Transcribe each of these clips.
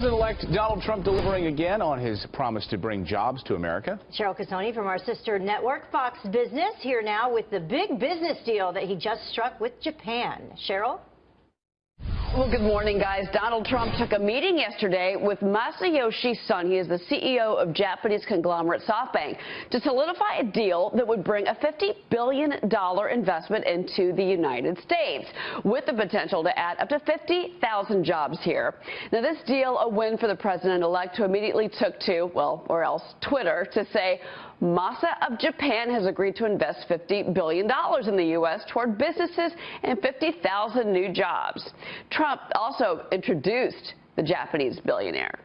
President-elect Donald Trump delivering again on his promise to bring jobs to America. Cheryl Casoni from our sister network, Fox Business, here now with the big business deal that he just struck with Japan. Cheryl? Well, good morning, guys. Donald Trump took a meeting yesterday with Masayoshi Son. He is the CEO of Japanese conglomerate SoftBank to solidify a deal that would bring a $50 billion investment into the United States, with the potential to add up to 50,000 jobs here. Now, this deal, a win for the president-elect, who immediately took to, well, or else Twitter, to say Masa of Japan has agreed to invest $50 billion in the U.S. toward businesses and 50,000 new jobs. Trump also introduced the Japanese billionaire.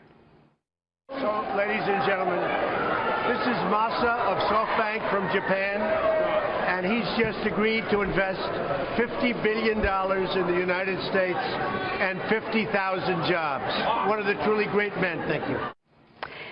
So, ladies and gentlemen, this is Masa of SoftBank from Japan, and he's just agreed to invest $50 billion in the United States and 50,000 jobs. One of the truly great men. Thank you.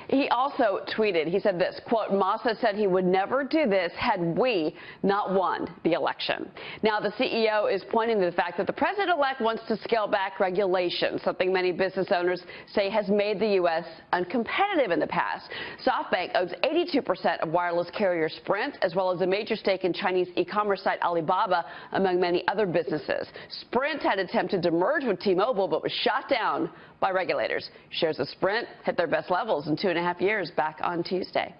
He also tweeted, he said this, quote, Masa said he would never do this had we not won the election. Now, the CEO is pointing to the fact that the president-elect wants to scale back regulations, something many business owners say has made the U.S. uncompetitive in the past. SoftBank owns 82% of wireless carrier Sprint, as well as a major stake in Chinese e-commerce site Alibaba, among many other businesses. Sprint had attempted to merge with T-Mobile, but was shot down by regulators. Shares of Sprint hit their best levels in 2.5 years back on Tuesday.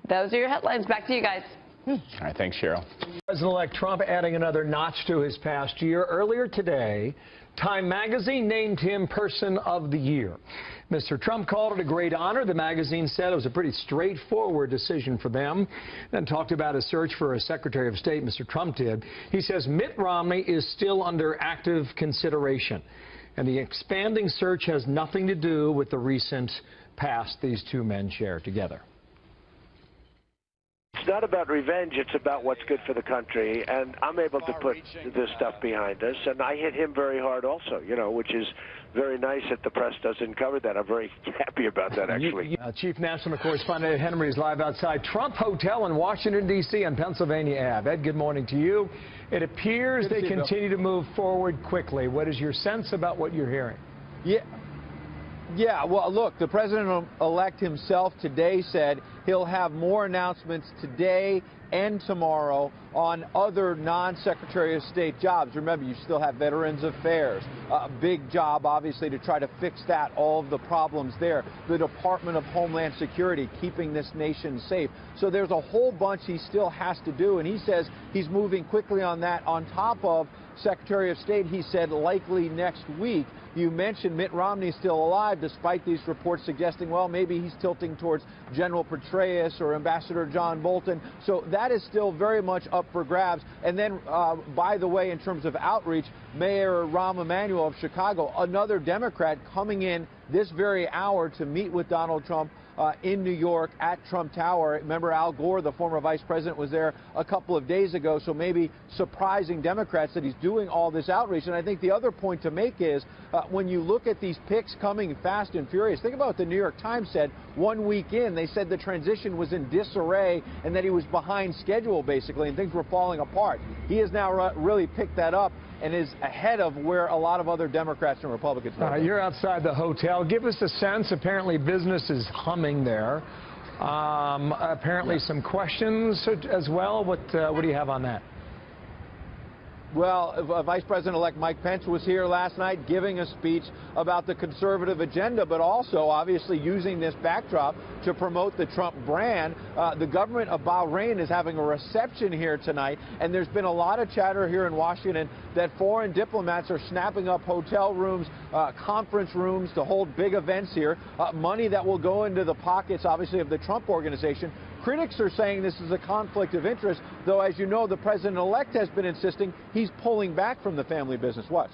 Those are your headlines. Back to you guys. All right, thanks, Cheryl. President-elect Trump adding another notch to his past year. Earlier today, Time magazine named him Person of the Year. Mr. Trump called it a great honor. The magazine said it was a pretty straightforward decision for them. Then talked about his search for a Secretary of State, Mr. Trump did. He says Mitt Romney is still under active consideration. And the expanding search has nothing to do with the recent past these two men share together. It's not about revenge. It's about what's good for the country. And I'm able to put this stuff behind us. And I hit him very hard also, you know, which is very nice that the press doesn't cover that. I'm very happy about that, actually. Chief National Correspondent Ed Henry is live outside Trump Hotel in Washington, D.C. on Pennsylvania Ave. Ed, good morning to you. It appears they continue to move forward quickly. What is your sense about what you're hearing? Yeah, well, look, the president-elect himself today said he'll have more announcements today and tomorrow on other non-Secretary of State jobs. Remember, you still have Veterans Affairs, a big job, obviously, to try to fix that, all of the problems there. The Department of Homeland Security, keeping this nation safe. So there's a whole bunch he still has to do, and he says he's moving quickly on that. On top of Secretary of State, he said likely next week. You mentioned Mitt Romney still alive, despite these reports suggesting, well, maybe he's tilting towards General Petraeus or Ambassador John Bolton. So that is still very much up for grabs. And then, by the way, in terms of outreach, Mayor Rahm Emanuel of Chicago, another Democrat, coming in this very hour to meet with Donald Trump in New York at Trump Tower. Remember, Al Gore, the former vice president, was there a couple of days ago, so maybe surprising Democrats that he's doing all this outreach. And I think the other point to make is when you look at these picks coming fast and furious, think about what the New York Times said 1 week in. They said the transition was in disarray and that he was behind schedule, basically, and things were falling apart. He has now really picked that up and is ahead of where a lot of other Democrats and Republicans are. You're outside the hotel. Give us a sense. Apparently business is humming there. Apparently some questions as well. What do you have on that? Well, Vice President-elect Mike Pence was here last night giving a speech about the conservative agenda, but also obviously using this backdrop to promote the Trump brand. The government of Bahrain is having a reception here tonight, and there's been a lot of chatter here in Washington that foreign diplomats are snapping up hotel rooms, conference rooms to hold big events here, money that will go into the pockets, obviously, of the Trump organization. Critics are saying this is a conflict of interest, though, as you know, the president-elect has been insisting he's pulling back from the family business. What?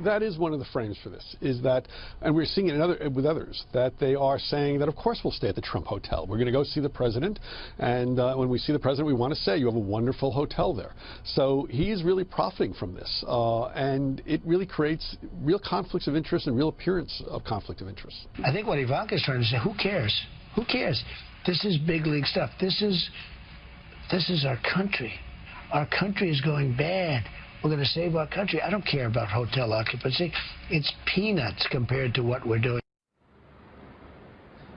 That is one of the frames for this, is that, and we're seeing it with others, that they are saying that, of course, we'll stay at the Trump Hotel. We're going to go see the president, and when we see the president, we want to say, you have a wonderful hotel there. So he's really profiting from this, and it really creates real conflicts of interest and real appearance of conflict of interest. I think what Ivanka is trying to say, who cares? Who cares? This is big league stuff. This is our country. Our country is going bad. we're going to save our country. I don't care about hotel occupancy. It's peanuts compared to what we're doing.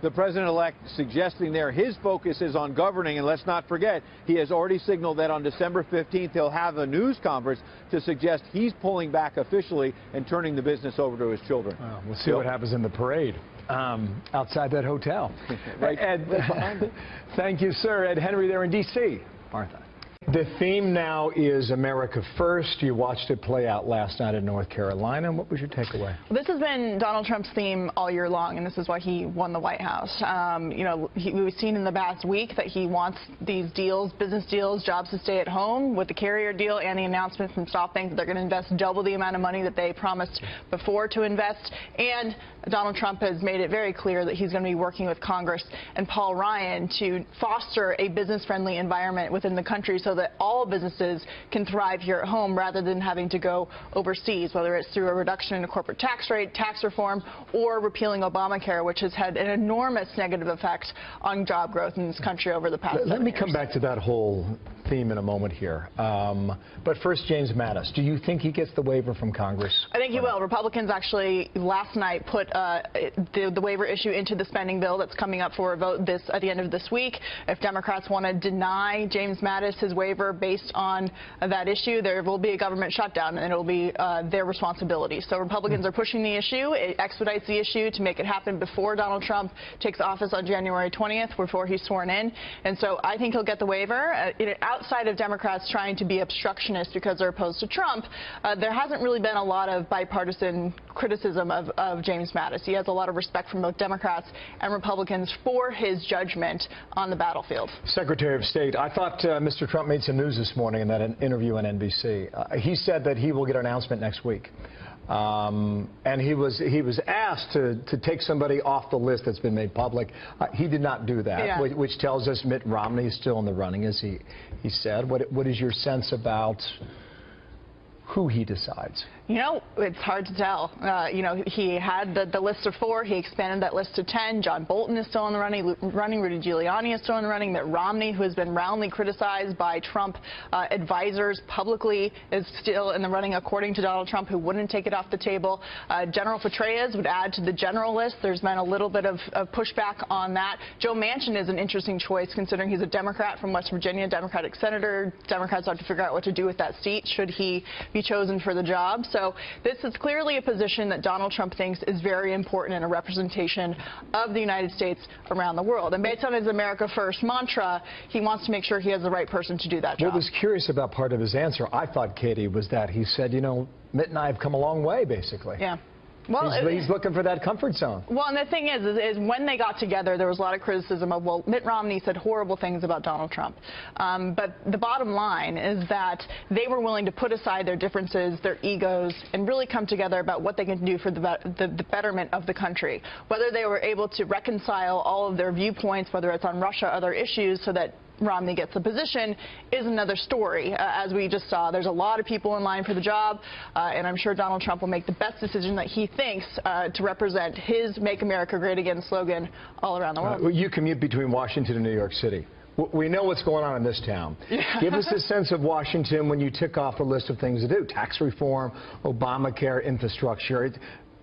The president-elect suggesting there his focus is on governing, and let's not forget, he has already signaled that on December 15th he'll have a news conference to suggest he's pulling back officially and turning the business over to his children. Well, we'll see what happens in the parade outside that hotel. Right. Ed, thank you, sir. Ed Henry there in D.C. Martha. The theme now is America First. You watched it play out last night in North Carolina. What was your takeaway? This has been Donald Trump's theme all year long, and this is why he won the White House. You know, we've seen in the past week that he wants these deals, business deals, jobs to stay at home with the carrier deal and the announcement from SoftBank that they're going to invest double the amount of money that they promised before to invest. And Donald Trump has made it very clear that he's going to be working with Congress and Paul Ryan to foster a business-friendly environment within the country so that all businesses can thrive here at home rather than having to go overseas, whether it's through a reduction in the corporate tax rate, tax reform, or repealing Obamacare, which has had an enormous negative effect on job growth in this country over the past 7 years. Let me come back to that whole theme in a moment here. But first, James Mattis, do you think he gets the waiver from Congress? I think he will. Republicans actually last night put the waiver issue into the spending bill that's coming up for a vote at the end of this week. If Democrats want to deny James Mattis his waiver based on that issue, there will be a government shutdown, and it will be their responsibility. So Republicans are pushing the issue. It expedites the issue to make it happen before Donald Trump takes office on January 20th, before he's sworn in. And so I think he'll get the waiver. Outside of Democrats trying to be obstructionist because they're opposed to Trump, there hasn't really been a lot of bipartisan criticism of James Mattis. He has a lot of respect from both Democrats and Republicans for his judgment on the battlefield. Secretary of State, I thought Mr. Trump made some news this morning in that interview on NBC. He said that he will get an announcement next week. And he was asked to take somebody off the list that's been made public. He did not do that, which tells us Mitt Romney is still in the running, as he said. What is your sense about who he decides? You know, it's hard to tell. You know, he had the list of 4. He expanded that list to 10. John Bolton is still in the running. Rudy Giuliani is still in the running. Mitt Romney, who has been roundly criticized by Trump advisors publicly, is still in the running, according to Donald Trump, who wouldn't take it off the table. General Petraeus would add to the general list. There's been a little bit of pushback on that. Joe Manchin is an interesting choice, considering he's a Democrat from West Virginia, Democratic senator. Democrats have to figure out what to do with that seat should he be chosen for the job. So this is clearly a position that Donald Trump thinks is very important in a representation of the United States around the world. And based on his America First mantra, he wants to make sure he has the right person to do that job. What was curious about part of his answer, I thought, Katie, was that he said, you know, Mitt and I have come a long way, basically. Yeah. Well, he's looking for that comfort zone. Well, and the thing is when they got together, there was a lot of criticism of, well, Mitt Romney said horrible things about Donald Trump. But the bottom line is that they were willing to put aside their differences, their egos, and really come together about what they can do for the betterment of the country. Whether they were able to reconcile all of their viewpoints, whether it's on Russia or other issues, so that Romney gets the position, is another story. As we just saw, there's a lot of people in line for the job, and I'm sure Donald Trump will make the best decision that he thinks to represent his Make America Great Again slogan all around the world. You commute between Washington and New York City. We know what's going on in this town. Yeah. Give us a sense of Washington when you tick off a list of things to do. Tax reform, Obamacare, infrastructure.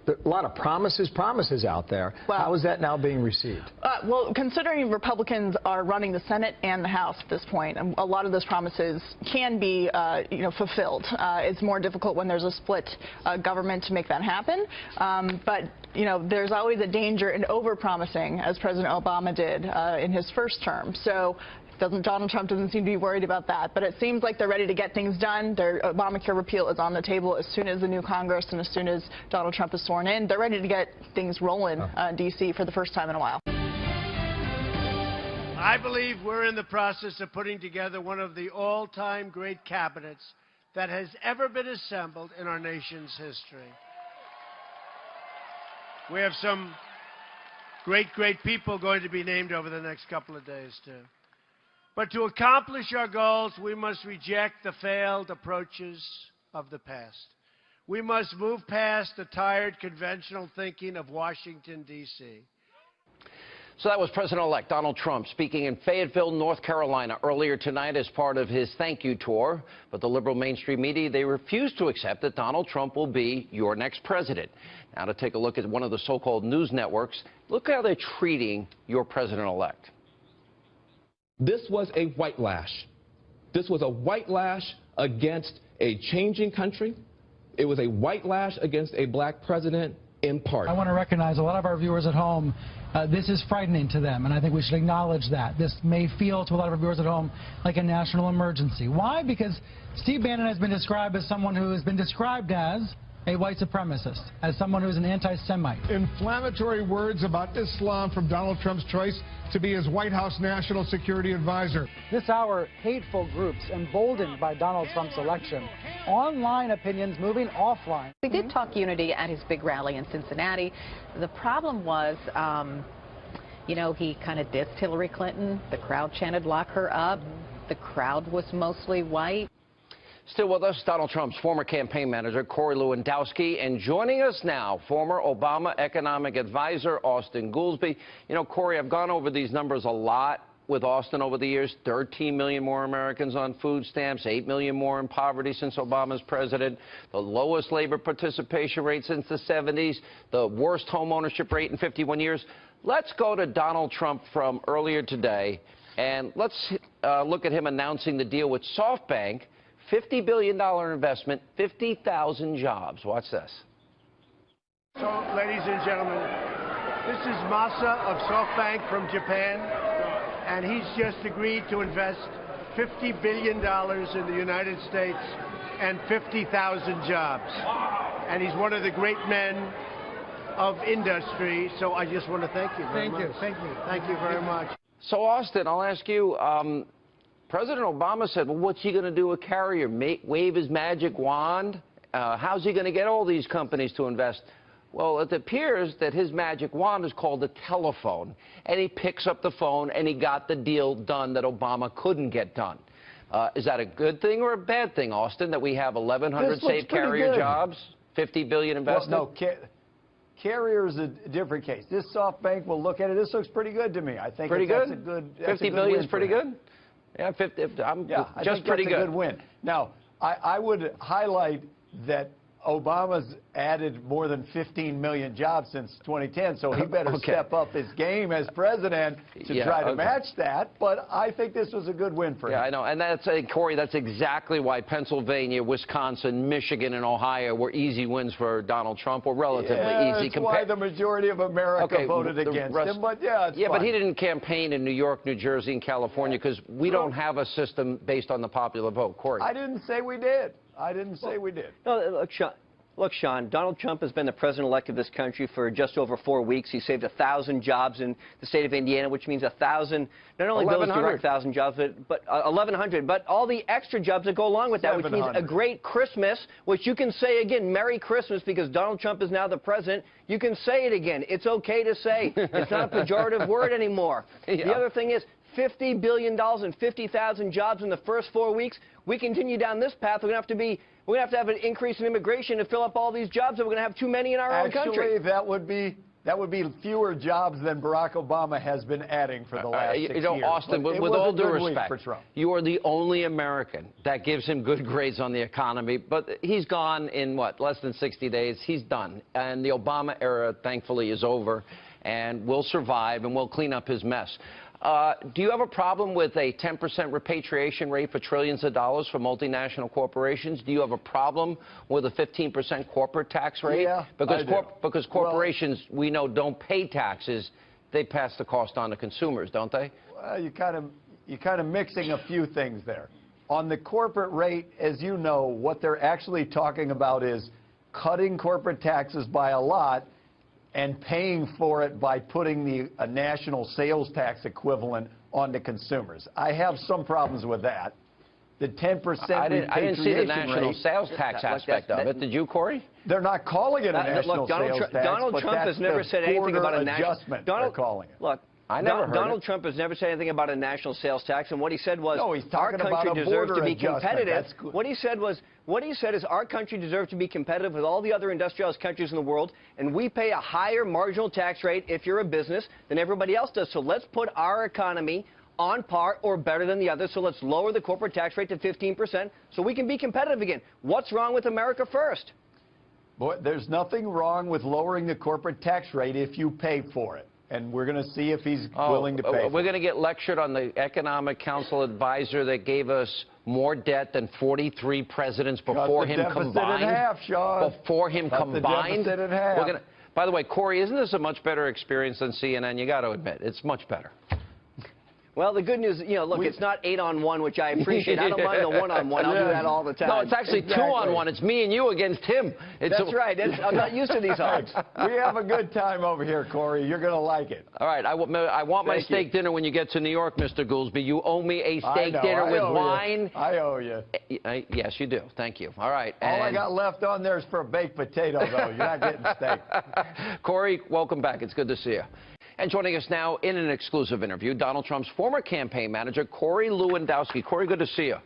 A lot of promises out there. Well, how is that now being received? Well, considering Republicans are running the Senate and the House at this point, a lot of those promises can be, fulfilled. It's more difficult when there's a split government to make that happen. But there's always a danger in over-promising, as President Obama did in his first term. So Donald Trump doesn't seem to be worried about that, but it seems like they're ready to get things done. Their Obamacare repeal is on the table as soon as the new Congress and as soon as Donald Trump is sworn in. They're ready to get things rolling in D.C. for the first time in a while. I believe we're in the process of putting together one of the all-time great cabinets that has ever been assembled in our nation's history. We have some great people going to be named over the next couple of days, too. But to accomplish our goals, we must reject the failed approaches of the past. We must move past the tired conventional thinking of Washington, D.C. So that was President-elect Donald Trump speaking in Fayetteville, North Carolina earlier tonight as part of his thank you tour. But the liberal mainstream media, they refuse to accept that Donald Trump will be your next president. Now to take a look at one of the so-called news networks, look how they're treating your president-elect. This was a whitelash. This was a whitelash against a changing country. It was a whitelash against a black president in part. I want to recognize a lot of our viewers at home. This is frightening to them, and I think we should acknowledge that. This may feel to a lot of our viewers at home like a national emergency. Why? Because Steve Bannon has been described as someone who has been described as a white supremacist, as someone who is an anti-Semite. Inflammatory words about Islam from Donald Trump's choice to be his White House National Security Advisor. This hour, hateful groups emboldened by Donald Trump's election. Online opinions moving offline. He did talk unity at his big rally in Cincinnati. The problem was, you know, he kind of dissed Hillary Clinton. The crowd chanted, "Lock her up." The crowd was mostly white. Still with us, Donald Trump's former campaign manager, Corey Lewandowski, and joining us now, former Obama economic advisor, Austin Goolsbee. You know, Corey, I've gone over these numbers a lot with Austin over the years. 13 million more Americans on food stamps, 8 million more in poverty since Obama's president, the lowest labor participation rate since the 70s, the worst home ownership rate in 51 years. Let's go to Donald Trump from earlier today, and let's look at him announcing the deal with SoftBank. $50 billion investment, 50,000 jobs. Watch this. So, ladies and gentlemen, this is Masa of SoftBank from Japan, and he's just agreed to invest $50 billion in the United States and 50,000 jobs. And he's one of the great men of industry, so I just want to thank you very much. Thank you. Thank you very much. So, Austin, I'll ask you, President Obama said, well, what's he going to do with Carrier? Wave his magic wand? How's he going to get all these companies to invest? Well, it appears that his magic wand is called a telephone, and he picks up the phone, and he got the deal done that Obama couldn't get done. Is that a good thing or a bad thing, Austin, that we have 1,100 safe Carrier jobs, $50 billion invested? Well, no, Carrier is a different case. This SoftBank will look at it. This looks pretty good to me. I think pretty that's good? a good. $50 billion is pretty good? Yeah, 50. I just think pretty that's a good win. Now, I would highlight that Obama's added more than 15 million jobs since 2010, so he better step up his game as president to try to match that. But I think this was a good win for him. Yeah, I know. And that's, Corey, that's exactly why Pennsylvania, Wisconsin, Michigan, and Ohio were easy wins for Donald Trump, or relatively easy. That's why the majority of America voted against him. But it's but he didn't campaign in New York, New Jersey, and California because we don't have a system based on the popular vote. Corey. I didn't say we did. I didn't say we did. No, look, Sean, Donald Trump has been the president-elect of this country for just over 4 weeks. He saved 1,000 jobs in the state of Indiana, which means 1,000, not only those direct 1,000 jobs, but 1,100, but all the extra jobs that go along with that, which means a great Christmas, which you can say again, Merry Christmas, because Donald Trump is now the president. You can say it again. It's okay to say. It's not a pejorative word anymore. The other thing is, $50 billion and 50,000 jobs in the first 4 weeks. We continue down this path. We're going to have to have an increase in immigration to fill up all these jobs, and we're going to have too many in our own country. Actually, that would be fewer jobs than Barack Obama has been adding for the last 6 years. Austin, with all due respect, you are the only American that gives him good grades on the economy. But he's gone in, what, less than 60 days? He's done. And the Obama era, thankfully, is over. And we'll survive, and we'll clean up his mess. Do you have a problem with a 10% repatriation rate for trillions of dollars for multinational corporations? Do you have a problem with a 15% corporate tax rate? Yeah, because corporations, we know, don't pay taxes. They pass the cost on to consumers, don't they? Well, you're kind of mixing a few things there. On the corporate rate, as you know, what they're actually talking about is cutting corporate taxes by a lot and paying for it by putting a national sales tax equivalent onto consumers. I have some problems with that. The 10% repatriation I didn't see the national rate, sales tax aspect of it. Did you, Corey? They're not calling it a national look, Donald sales tax, Donald but Trump that's has never the said anything about a national adjustment. They're calling it. Look, I never heard Donald it. Trump has never said anything about a national sales tax, and what he said was No, he's our talking about country a deserves to border be adjustment. competitive. That's good. What he said is our country deserves to be competitive with all the other industrialized countries in the world, and we pay a higher marginal tax rate if you're a business than everybody else does. So let's put our economy on par or better than the others. So let's lower the corporate tax rate to 15% so we can be competitive again. What's wrong with America First? Boy, there's nothing wrong with lowering the corporate tax rate if you pay for it. And we're going to see if he's willing to pay for it. We're going to get lectured on the Economic Council advisor that gave us more debt than 43 presidents before him combined. Cut the deficit in half, Sean. Before him combined. The deficit in half. By the way, Corey, isn't this a much better experience than CNN? You got to admit, it's much better. Well, the good news, look, it's not 8-on-1, which I appreciate. I don't mind the 1-on-1. I'll do that all the time. No, it's actually 2-on-1. It's me and you against him. That's right. I'm not used to these odds. We have a good time over here, Corey. You're going to like it. All right. I want my steak dinner when you get to New York, Mr. Goolsbee. You owe me a steak dinner with wine. I owe you. Yes, you do. Thank you. All right. All I got left on there is for a baked potato, though. You're not getting steak. Corey, welcome back. It's good to see you. And joining us now in an exclusive interview, Donald Trump's former campaign manager, Corey Lewandowski. Corey, good to see you.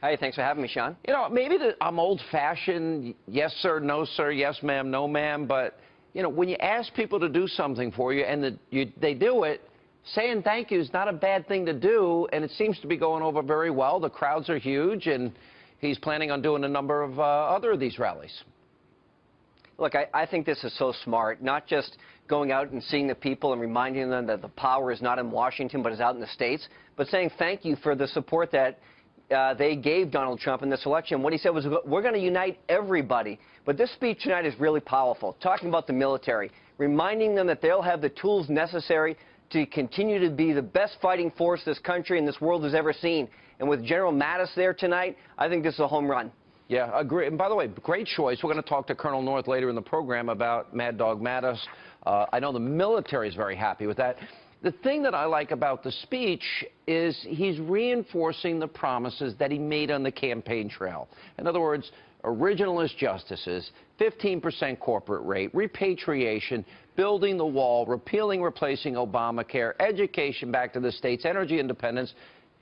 Hey, thanks for having me, Sean. You know, maybe I'm old-fashioned, yes, sir, no, sir, yes, ma'am, no, ma'am, but, when you ask people to do something for you and they do it, saying thank you is not a bad thing to do, and it seems to be going over very well. The crowds are huge, and he's planning on doing a number of other of these rallies. Look, I think this is so smart, not just going out and seeing the people and reminding them that the power is not in Washington but is out in the States, but saying thank you for the support that they gave Donald Trump in this election. What he said was, we're going to unite everybody. But this speech tonight is really powerful, talking about the military, reminding them that they'll have the tools necessary to continue to be the best fighting force this country and this world has ever seen. And with General Mattis there tonight, I think this is a home run. Yeah, agree. And by the way, great choice. We're going to talk to Colonel North later in the program about Mad Dog Mattis. I know the military is very happy with that. The thing that I like about the speech is he's reinforcing the promises that he made on the campaign trail. In other words, originalist justices, 15% corporate rate, repatriation, building the wall, repealing, replacing Obamacare, education back to the states, energy independence.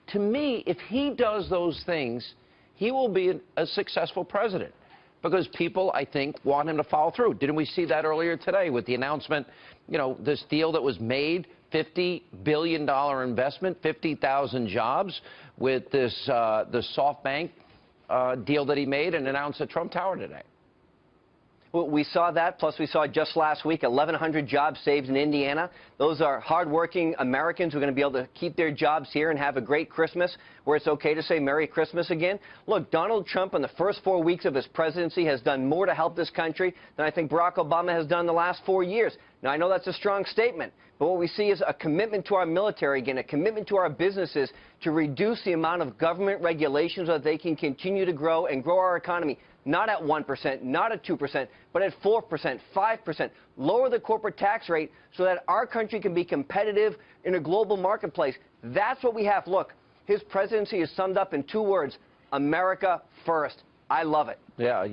To me, if he does those things, he will be a successful president because people, I think, want him to follow through. Didn't we see that earlier today with the announcement, this deal that was made, $50 billion investment, 50,000 jobs with this the SoftBank deal that he made and announced at Trump Tower today? Well, we saw that, plus we saw just last week 1,100 jobs saved in Indiana. Those are hardworking Americans who are going to be able to keep their jobs here and have a great Christmas, where it's okay to say Merry Christmas again. Look, Donald Trump in the first 4 weeks of his presidency has done more to help this country than I think Barack Obama has done the last 4 years. Now, I know that's a strong statement, but what we see is a commitment to our military, again, a commitment to our businesses to reduce the amount of government regulations so that they can continue to grow and grow our economy. Not at 1%, not at 2%, but at 4%, 5%. Lower the corporate tax rate so that our country can be competitive in a global marketplace. That's what we have. Look, his presidency is summed up in 2 words, America first. I love it. Yeah,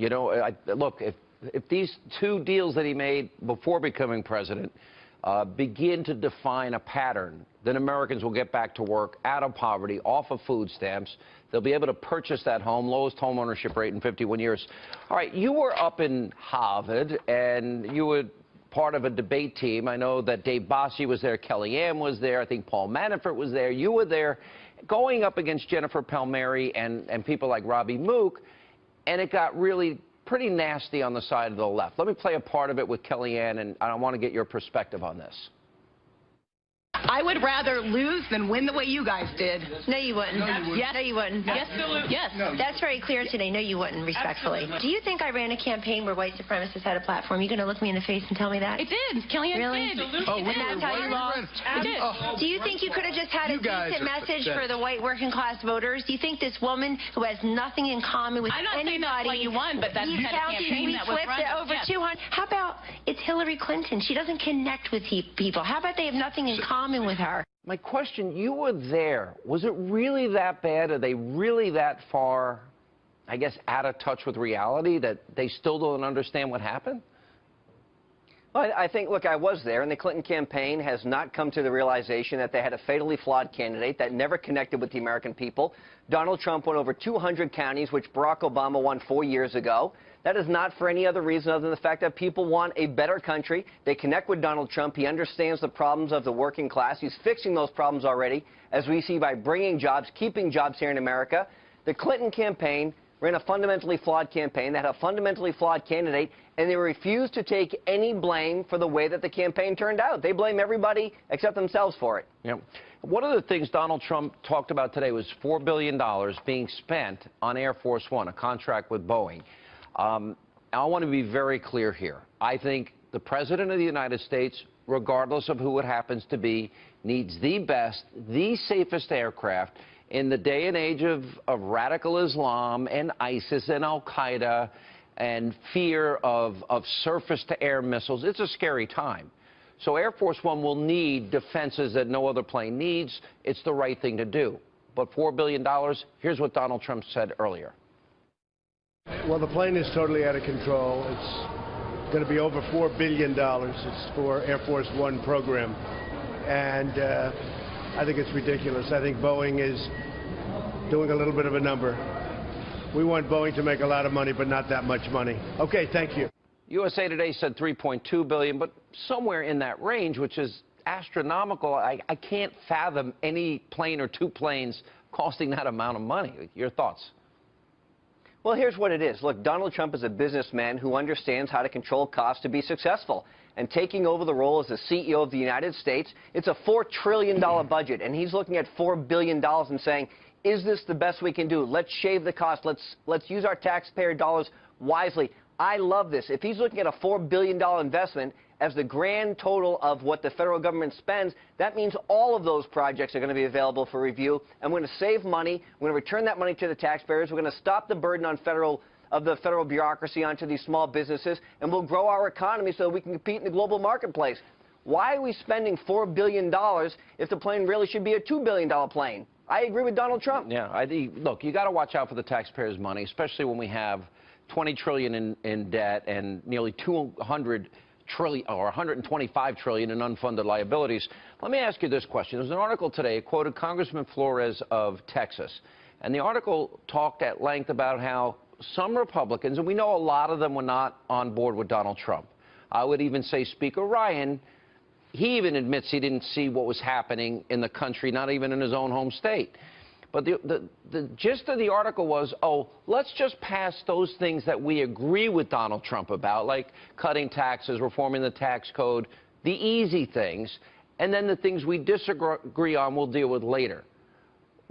look, if these 2 deals that he made before becoming president begin to define a pattern, then Americans will get back to work, out of poverty, off of food stamps. They'll be able to purchase that home, lowest home ownership rate in 51 years. All right, you were up in Harvard, and you were part of a debate team. I know that Dave Bossie was there, Kellyanne was there, I think Paul Manafort was there. You were there going up against Jennifer Palmieri and people like Robbie Mook, and it got really pretty nasty on the side of the left. Let me play a part of it with Kellyanne, and I want to get your perspective on this. I would rather lose than win the way you guys did. No, you wouldn't. Yes. No, you wouldn't. Yes. Yes. That's very clear today. No, you wouldn't, respectfully. Absolutely. Do you think I ran a campaign where white supremacists had a platform? You going to look me in the face and tell me that? It did. Kellyanne really? did. Oh, and that's how you lost? It did. Do you think you could have just had a decent message for the white working class voters? Do you think this woman who has nothing in common with anybody... I'm not saying that's why you won, but that's kind of campaign that was run. Over 200. How about it's Hillary Clinton? She doesn't connect with people. How about they have nothing in common with her? My question, you were there. Was it really that bad? Are they really that far, I guess, out of touch with reality that they still don't understand what happened? Well, I think, look, I was there, and the Clinton campaign has not come to the realization that they had a fatally flawed candidate that never connected with the American people. Donald Trump won over 200 counties, which Barack Obama won 4 years ago. That is not for any other reason other than the fact that people want a better country. They connect with Donald Trump. He understands the problems of the working class. He's fixing those problems already, as we see by bringing jobs, keeping jobs here in America. The Clinton campaign ran a fundamentally flawed campaign. They had a fundamentally flawed candidate, and they refused to take any blame for the way that the campaign turned out. They blame everybody except themselves for it. Yeah. One of the things Donald Trump talked about today was $4 billion being spent on Air Force One, a contract with Boeing. I want to be very clear here. I think the President of the United States, regardless of who it happens to be, needs the best, the safest aircraft. In the day and age of radical Islam and ISIS and Al-Qaeda and fear of surface-to-air missiles, it's a scary time. So Air Force One will need defenses that no other plane needs. It's the right thing to do. But $4 billion, here's what Donald Trump said earlier. Well, the plane is totally out of control. It's going to be over $4 billion. It's for Air Force One program. And I think it's ridiculous. I think Boeing is doing a little bit of a number. We want Boeing to make a lot of money, but not that much money. Okay, thank you. USA Today said $3.2 billion, but somewhere in that range, which is astronomical. I can't fathom any plane or two planes costing that amount of money. Your thoughts? Well, here's what it is. Look, Donald Trump is a businessman who understands how to control costs to be successful. And taking over the role as the CEO of the United States, it's a $4 trillion budget, and he's looking at $4 billion and saying, is this the best we can do? Let's shave the cost. Let's use our taxpayer dollars wisely. I love this. If he's looking at a $4 billion investment as the grand total of what the federal government spends, that means all of those projects are going to be available for review, and we're going to save money. We're going to return that money to the taxpayers. We're going to stop the burden on the federal bureaucracy onto these small businesses, and we'll grow our economy so that we can compete in the global marketplace. Why are we spending $4 billion if the plane really should be a $2 billion plane? I agree with Donald Trump. Yeah, look, you got to watch out for the taxpayers' money, especially when we have $20 trillion in debt and nearly $200 trillion or $125 trillion in unfunded liabilities. Let me ask you this question. There's an article today. It quoted Congressman Flores of Texas, and the article talked at length about how some Republicans, and we know a lot of them were not on board with Donald Trump. I would even say Speaker Ryan, he even admits he didn't see what was happening in the country, not even in his own home state. But the gist of the article was, oh, let's just pass those things that we agree with Donald Trump about, like cutting taxes, reforming the tax code, the easy things, and then the things we disagree on we'll deal with later.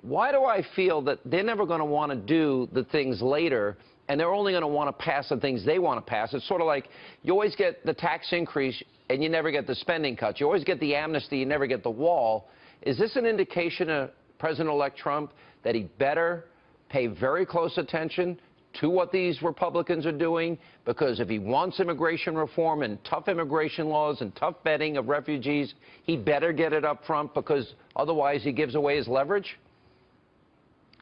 Why do I feel that they're never going to want to do the things later, and they're only going to want to pass the things they want to pass? It's sort of like you always get the tax increase, and you never get the spending cuts. You always get the amnesty, you never get the wall. Is this an indication of President-elect Trump that he better pay very close attention to what these Republicans are doing? Because if he wants immigration reform and tough immigration laws and tough vetting of refugees, he better get it up front, because otherwise he gives away his leverage?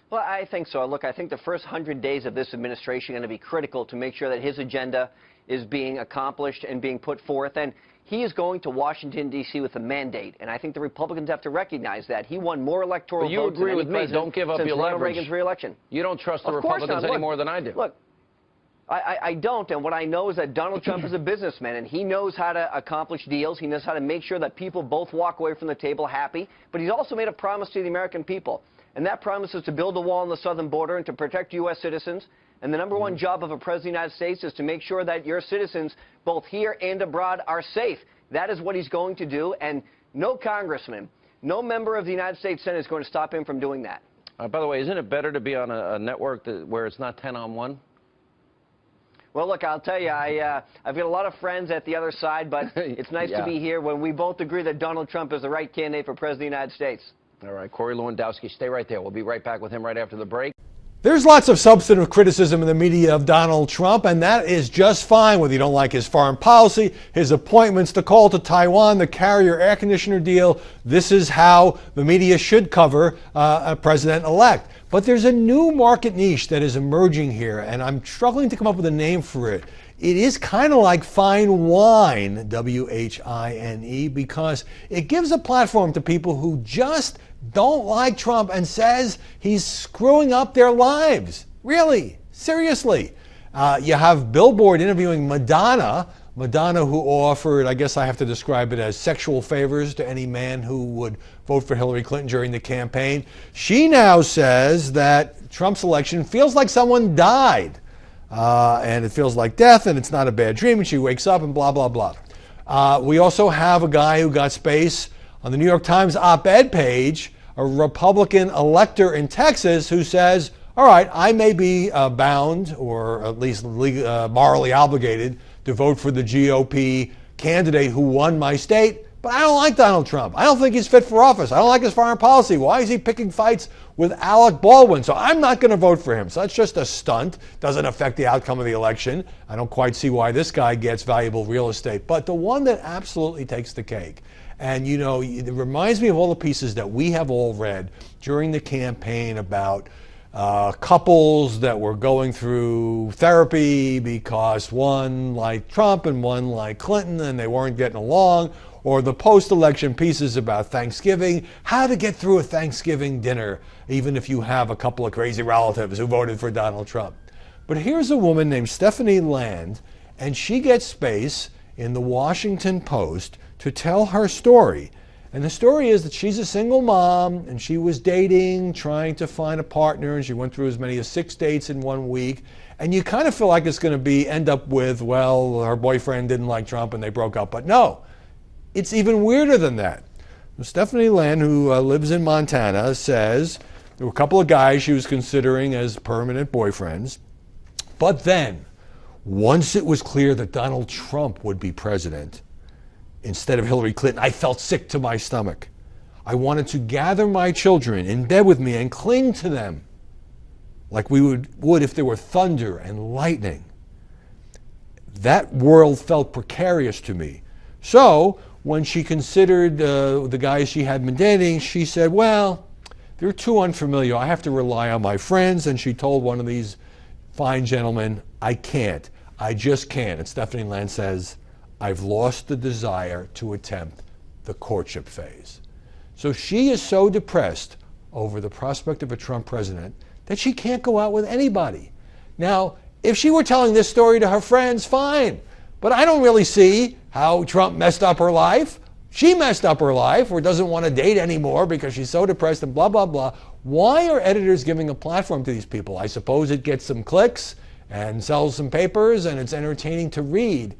Well, I think so. Look, I think the first 100 days of this administration are going to be critical to make sure that his agenda is being accomplished and being put forth. And he is going to Washington, D.C. with a mandate, and I think the Republicans have to recognize that. He won more electoral votes than any president Don't give up since your Ronald leverage. Reagan's re-election. You don't trust the Republicans any more than I do. Look, I don't, and what I know is that Donald Trump is a businessman, and he knows how to accomplish deals. He knows how to make sure that people both walk away from the table happy, but he's also made a promise to the American people, and that promise is to build a wall on the southern border and to protect U.S. citizens. And the number one job of a president of the United States is to make sure that your citizens, both here and abroad, are safe. That is what he's going to do, and no congressman, no member of the United States Senate is going to stop him from doing that. By the way, isn't it better to be on a network where it's not 10-on-1? Well, look, I'll tell you, I've got a lot of friends at the other side, but it's nice to be here when we both agree that Donald Trump is the right candidate for President of the United States. All right, Corey Lewandowski, stay right there. We'll be right back with him right after the break. There's lots of substantive criticism in the media of Donald Trump, and that is just fine, whether you don't like his foreign policy, his appointments, the call to Taiwan, the Carrier air conditioner deal. This is how the media should cover a president-elect. But there's a new market niche that is emerging here, and I'm struggling to come up with a name for it. It is kind of like fine wine, W-H-I-N-E, because it gives a platform to people who just don't like Trump and says he's screwing up their lives. Really, seriously. You have Billboard interviewing Madonna who offered, I guess I have to describe it as sexual favors to any man who would vote for Hillary Clinton during the campaign. She now says that Trump's election feels like someone died. And it feels like death, and it's not a bad dream, and she wakes up and blah, blah, blah. We also have a guy who got space on the New York Times op-ed page, a Republican elector in Texas who says, all right, I may be bound, or at least morally obligated, to vote for the GOP candidate who won my state, but I don't like Donald Trump. I don't think he's fit for office. I don't like his foreign policy. Why is he picking fights with Alec Baldwin? So I'm not going to vote for him. So that's just a stunt. Doesn't affect the outcome of the election. I don't quite see why this guy gets valuable real estate. But the one that absolutely takes the cake, and you know, it reminds me of all the pieces that we have all read during the campaign about couples that were going through therapy because one liked Trump and one liked Clinton and they weren't getting along, or the post-election pieces about Thanksgiving, how to get through a Thanksgiving dinner, even if you have a couple of crazy relatives who voted for Donald Trump. But here's a woman named Stephanie Land, and she gets space in the Washington Post to tell her story. And the story is that she's a single mom, and she was dating, trying to find a partner, and she went through as many as 6 dates in 1 week. And you kind of feel like it's going to end up with, well, her boyfriend didn't like Trump and they broke up. But no, it's even weirder than that. Stephanie Land, who lives in Montana, says there were a couple of guys she was considering as permanent boyfriends. But then, once it was clear that Donald Trump would be president instead of Hillary Clinton, I felt sick to my stomach. I wanted to gather my children in bed with me and cling to them like we would if there were thunder and lightning. That world felt precarious to me. So when she considered the guys she had been dating, she said, well, they're too unfamiliar. I have to rely on my friends. And she told one of these fine gentlemen, I can't. I just can't. And Stephanie Land says, I've lost the desire to attempt the courtship phase. So she is so depressed over the prospect of a Trump president that she can't go out with anybody. Now, if she were telling this story to her friends, fine. But I don't really see how Trump messed up her life. She messed up her life or doesn't want to date anymore because she's so depressed and blah, blah, blah. Why are editors giving a platform to these people? I suppose it gets some clicks and sells some papers and it's entertaining to read.